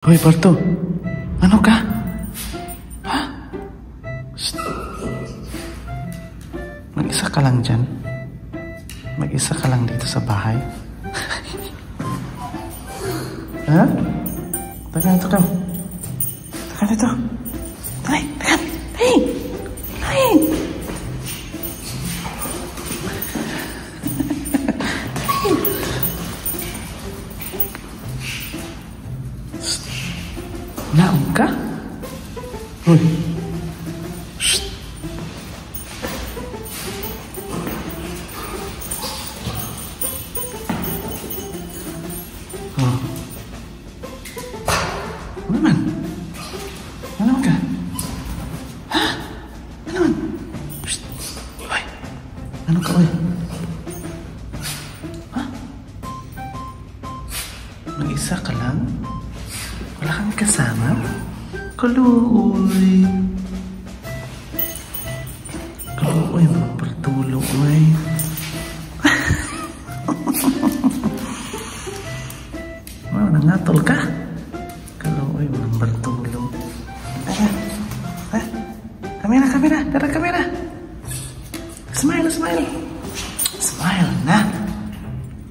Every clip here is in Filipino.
Hoy, Barto. Ano ka? Ha? Shh. Mag-isa ka lang dyan? Mag-isa ka lang dito sa bahay? Ha? Taga dito ka. Taga dito. Tay, taga. Tay! Tay! Naon ka? Hoy. Shh. Oh. Ano naman? Ano ka? Ha? Ano naman? Shh. Hoy. Ano ka, hoy? Ha? Mag-isa ka lang? Wala kang kasama? Kaluoy. Kaluoy, magpartulo, oy. Wow, nangatol ka? Kaluoy, magpartulo. Kamera, kamera. Tara, kamera. Smile, smile. Smile na.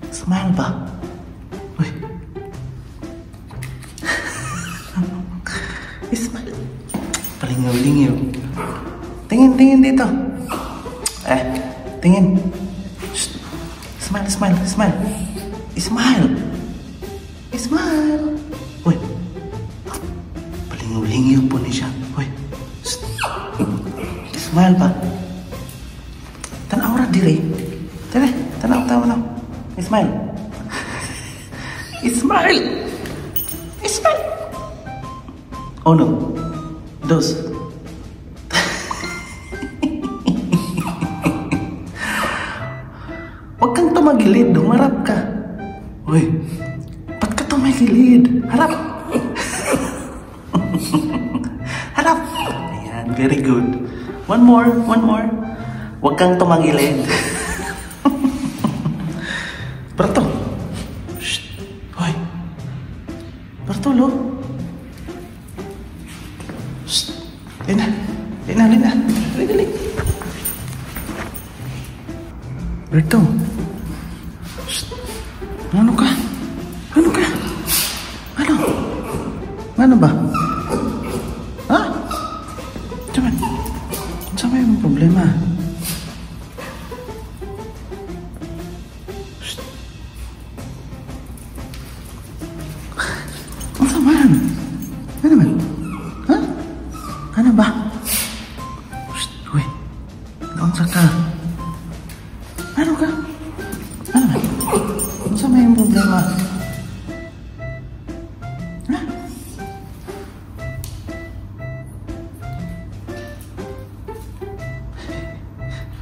Smile ba? Uy. Smile. Palingaw-lingaw. Tingin, tingin dito. Tingin. Shh. Smile, smile, smile. Smile. Smile. Uy. Palingaw-lingaw po ni siya. Uy. Shh. Smile pa. Tanaw ra diri. Tara, tanaw, tanaw. Smile. Smile. Smile. Uno, dos. Huwag kang tumagilid, humarap ka. Uy, ba't ka tumagilid? Harap. Harap. Ayan, very good. One more, one more. Huwag kang tumagilid. Barto. Shh. Hoy. Bartolo. Shh. Lina. Lina, Lina. Dali, dali. Berto. Shh. Ano ka? Ano ka? Ano? Ano ba? Ha? Diyan. Saan may problema? Shh. Ano man? Ano man? Ha? Ano ba? Shh. Uy. Doon sa ka. Ano ka? Ano ba? Ano sa may problema? Ha?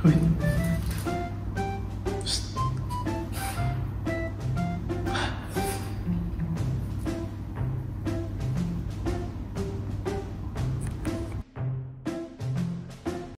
Uy.